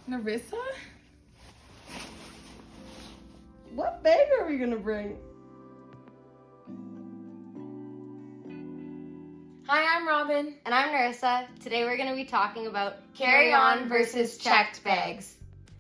Narissa? What bag are we gonna bring? Hi, I'm Robin. And I'm Narissa. Today we're going to be talking about Carry-on versus checked bags.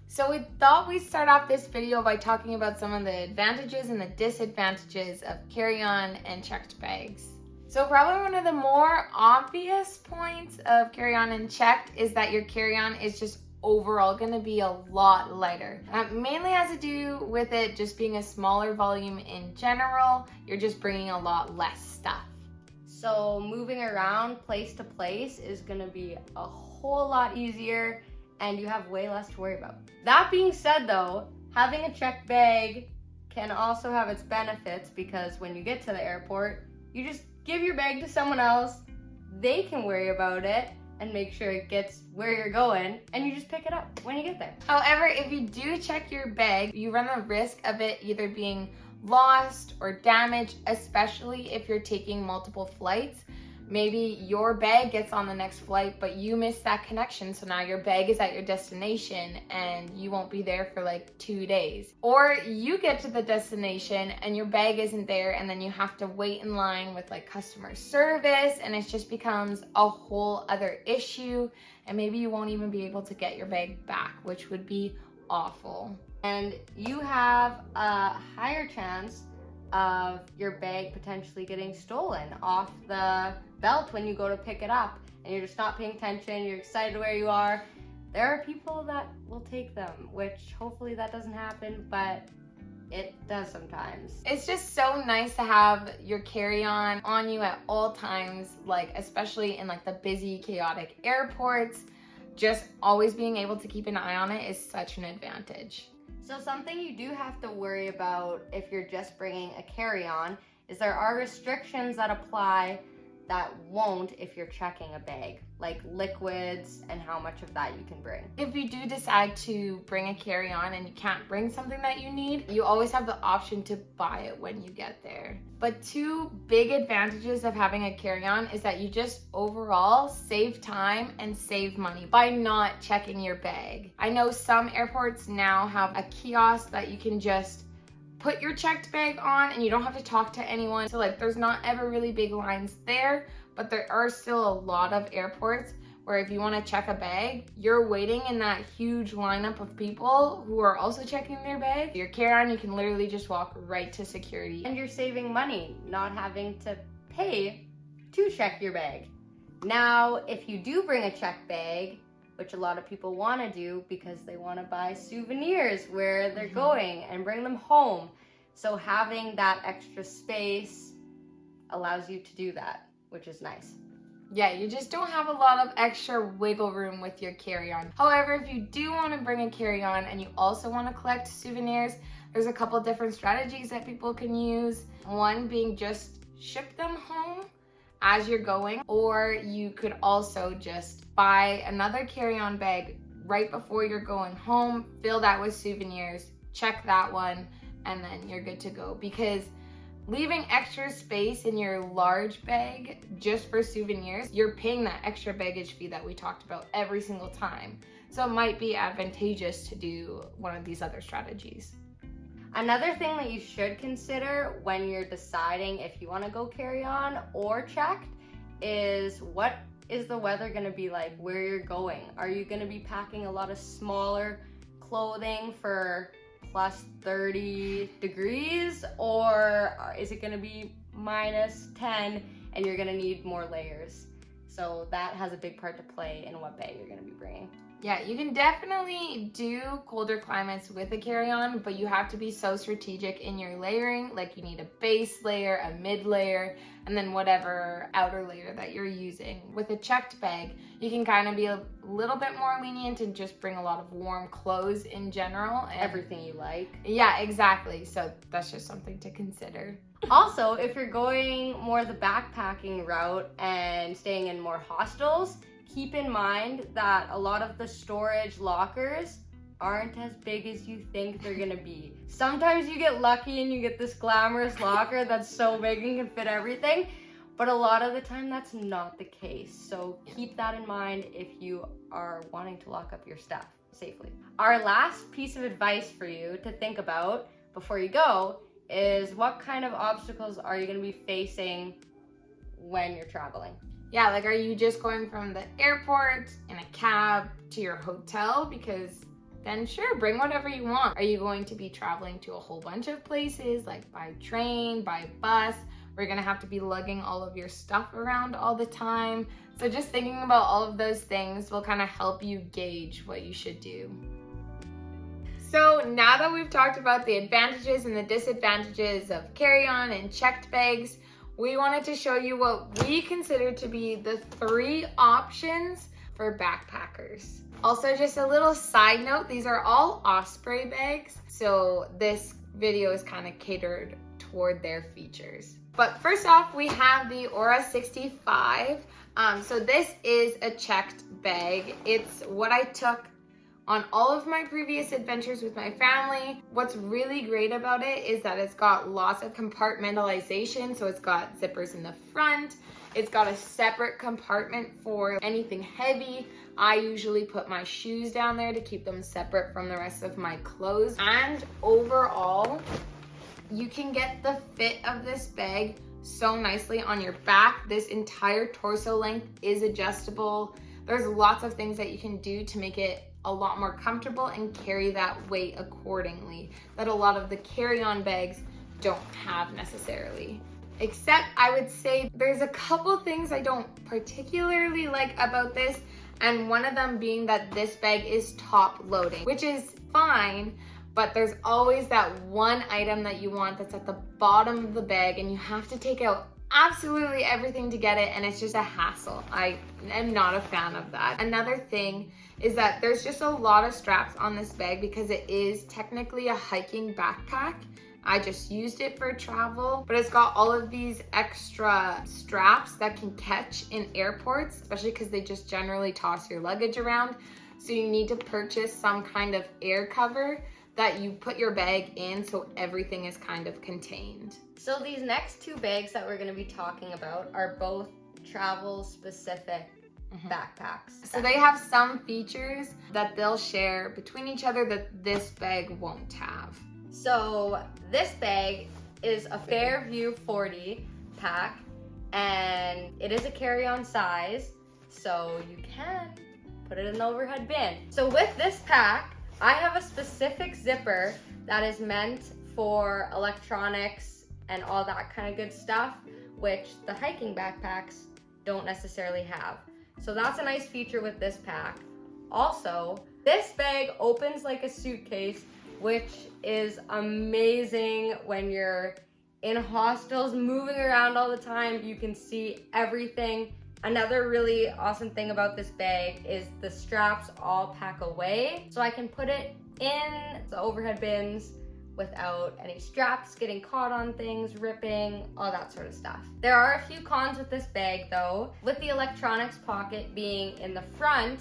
So we thought we'd start off this video by talking about some of the advantages and the disadvantages of carry-on and checked bags. So probably one of the more obvious points of carry-on and checked is that your carry-on is just overall going to be a lot lighter. That mainly has to do with it just being a smaller volume in general. You're just bringing a lot less stuff. So moving around place to place is going to be a whole lot easier and you have way less to worry about. That being said though, having a checked bag can also have its benefits because when you get to the airport, you just give your bag to someone else, they can worry about it and make sure it gets where you're going, and you just pick it up when you get there. However, if you do check your bag, you run the risk of it either being lost or damaged, especially if you're taking multiple flights. Maybe your bag gets on the next flight, but you missed that connection, so now your bag is at your destination and you won't be there for like 2 days. Or you get to the destination and your bag isn't there, and then you have to wait in line with like customer service, and it just becomes a whole other issue, and maybe you won't even be able to get your bag back, which would be awful. And you have a higher chance of your bag potentially getting stolen off the belt when you go to pick it up and you're just not paying attention, you're excited where you are. There are people that will take them, which hopefully that doesn't happen, but it does sometimes. It's just so nice to have your carry-on on you at all times, like especially in like the busy, chaotic airports. Just always being able to keep an eye on it is such an advantage. So something you do have to worry about if you're just bringing a carry-on is there are restrictions that apply that won't if you're checking a bag, like liquids and how much of that you can bring. If you do decide to bring a carry-on and you can't bring something that you need, you always have the option to buy it when you get there. But two big advantages of having a carry-on is that you just overall save time and save money by not checking your bag. I know some airports now have a kiosk that you can just put your checked bag on and you don't have to talk to anyone. So like there's not ever really big lines there, but there are still a lot of airports where if you want to check a bag, you're waiting in that huge lineup of people who are also checking their bag. Your carry-on, you can literally just walk right to security. And you're saving money, not having to pay to check your bag. Now, if you do bring a checked bag, which a lot of people want to do because they want to buy souvenirs where they're going and bring them home. So having that extra space allows you to do that, which is nice. Yeah, you just don't have a lot of extra wiggle room with your carry-on. However, if you do want to bring a carry-on and you also want to collect souvenirs, there's a couple different strategies that people can use. One being just ship them home as you're going, or you could also just buy another carry-on bag right before you're going home, fill that with souvenirs, check that one, and then you're good to go. Because leaving extra space in your large bag just for souvenirs, you're paying that extra baggage fee that we talked about every single time. So it might be advantageous to do one of these other strategies. Another thing that you should consider when you're deciding if you want to go carry-on or checked is what is the weather going to be like where you're going? Are you going to be packing a lot of smaller clothing for plus 30 degrees, or is it going to be minus 10 and you're going to need more layers? So that has a big part to play in what bag you're going to be bringing. Yeah, you can definitely do colder climates with a carry-on, but you have to be so strategic in your layering. Like you need a base layer, a mid layer, and then whatever outer layer that you're using. With a checked bag, you can kind of be a little bit more lenient and just bring a lot of warm clothes in general. And everything you like. Yeah, exactly. So that's just something to consider. Also, if you're going more the backpacking route and staying in more hostels, keep in mind that a lot of the storage lockers aren't as big as you think they're gonna be. Sometimes you get lucky and you get this glamorous locker that's so big and can fit everything, but a lot of the time that's not the case. So keep that in mind if you are wanting to lock up your stuff. safely. Our last piece of advice for you to think about before you go is what kind of obstacles are you going to be facing when you're traveling? Yeah, like are you just going from the airport in a cab to your hotel? Because then sure, bring whatever you want. Are you going to be traveling to a whole bunch of places, like by train, by bus? We're gonna have to be lugging all of your stuff around all the time. So just thinking about all of those things will kind of help you gauge what you should do. So now that we've talked about the advantages and the disadvantages of carry-on and checked bags, we wanted to show you what we consider to be the 3 options for backpackers. Also, just a little side note, these are all Osprey bags, so this video is kind of catered toward their features. But first off, we have the Aura 65. So this is a checked bag. It's what I took on all of my previous adventures with my family. What's really great about it is that it's got lots of compartmentalization. So it's got zippers in the front. It's got a separate compartment for anything heavy. I usually put my shoes down there to keep them separate from the rest of my clothes. And overall, you can get the fit of this bag so nicely on your back. This entire torso length is adjustable. There's lots of things that you can do to make it a lot more comfortable and carry that weight accordingly that a lot of the carry-on bags don't have necessarily. Except I would say there's a couple things I don't particularly like about this, and one of them being that this bag is top loading, which is fine, but there's always that one item that you want that's at the bottom of the bag and you have to take out absolutely everything to get it, and it's just a hassle. I am not a fan of that. Another thing is that there's just a lot of straps on this bag because it is technically a hiking backpack. I just used it for travel, but it's got all of these extra straps that can catch in airports, especially because they just generally toss your luggage around. So you need to purchase some kind of air cover that you put your bag in so everything is kind of contained. So these next 2 bags that we're going to be talking about are both travel specific backpacks. So they have some features that they'll share between each other that this bag won't have. So this bag is a Fairview 40 pack, and it is a carry-on size, so you can put it in the overhead bin. So with this pack, I have a specific zipper that is meant for electronics and all that kind of good stuff, which the hiking backpacks don't necessarily have. So that's a nice feature with this pack. Also, this bag opens like a suitcase, which is amazing when you're in hostels, moving around all the time. You can see everything. Another really awesome thing about this bag is the straps all pack away, so I can put it in the overhead bins without any straps getting caught on things, ripping, all that sort of stuff. There are a few cons with this bag though. With the electronics pocket being in the front,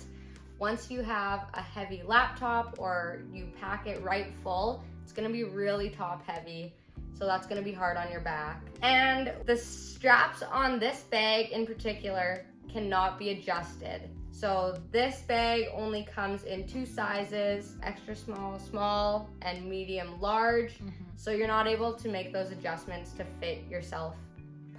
once you have a heavy laptop or you pack it right full, it's gonna be really top heavy. So that's gonna be hard on your back. And the straps on this bag in particular cannot be adjusted. So this bag only comes in 2 sizes, extra small, small, and medium, large. So you're not able to make those adjustments to fit yourself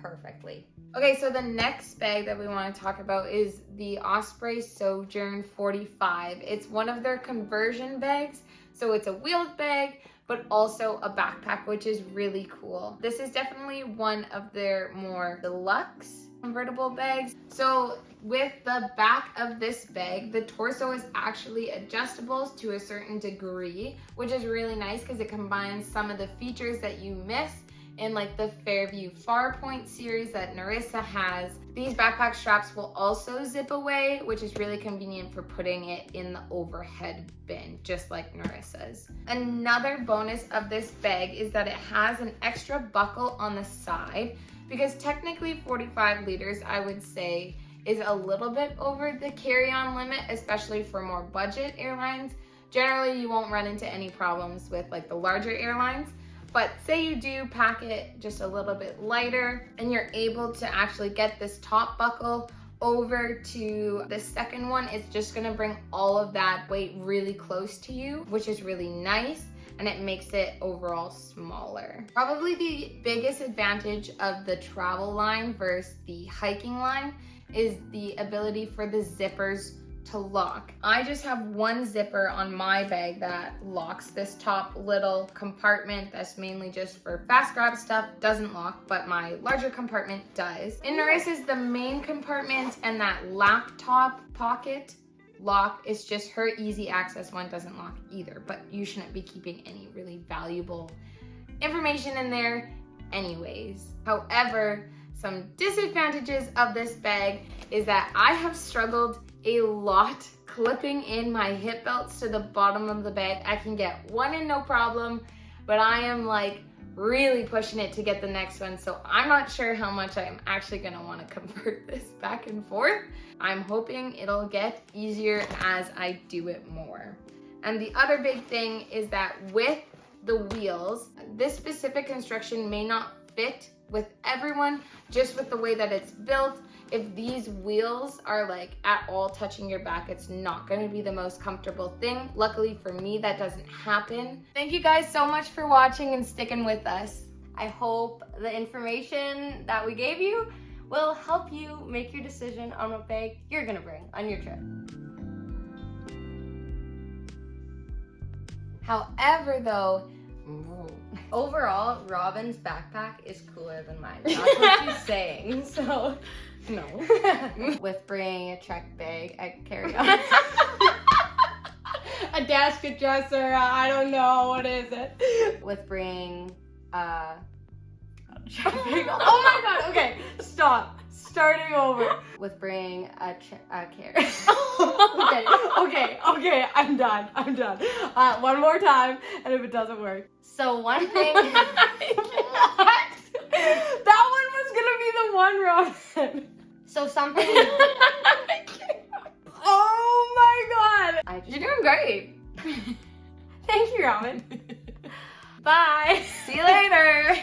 perfectly. Okay, so the next bag that we want to talk about is the Osprey Sojourn 45. It's one of their conversion bags. So it's a wheeled bag, but also a backpack, which is really cool. This is definitely one of their more deluxe convertible bags. So with the back of this bag, the torso is actually adjustable to a certain degree, which is really nice because it combines some of the features that you miss in like the Fairview Farpoint series that Narissa has. These backpack straps will also zip away, which is really convenient for putting it in the overhead bin, just like Narissa's. Another bonus of this bag is that it has an extra buckle on the side, because technically 45 liters, I would say, is a little bit over the carry-on limit, especially for more budget airlines. Generally, you won't run into any problems with like the larger airlines. But say you do pack it just a little bit lighter and you're able to actually get this top buckle over to the second one, it's just gonna bring all of that weight really close to you, which is really nice, and it makes it overall smaller. Probably the biggest advantage of the travel line versus the hiking line is the ability for the zippers to lock. I just have one zipper on my bag that locks this top little compartment that's mainly just for fast grab stuff, doesn't lock, but my larger compartment does. In Narissa's, the main compartment and that laptop pocket lock is just her easy access one, doesn't lock either, but you shouldn't be keeping any really valuable information in there anyways. However, some disadvantages of this bag is that I have struggled a lot clipping in my hip belts to the bottom of the bag. I can get one in no problem, but I am like really pushing it to get the next one. So I'm not sure how much I'm actually gonna wanna convert this back and forth. I'm hoping it'll get easier as I do it more. And the other big thing is that with the wheels, this specific construction may not fit with everyone, just with the way that it's built. If these wheels are like at all touching your back, it's not going to be the most comfortable thing. Luckily for me, that doesn't happen. Thank you guys so much for watching and sticking with us. I hope the information that we gave you will help you make your decision on what bag you're gonna bring on your trip. However though, overall, Robin's backpack is cooler than mine. That's what she's saying, so no. With bringing a check bag, I carry on. A desk adjuster, I don't know, what is it? With bringing Check bag. Oh my god, okay, stop. Starting over. With bringing a carry. Okay, I'm done. One more time, and if it doesn't work. So one thing. That one was gonna be the one, Robin. So something. Oh my god. You're doing great. Thank you, Robin. Bye. See you later.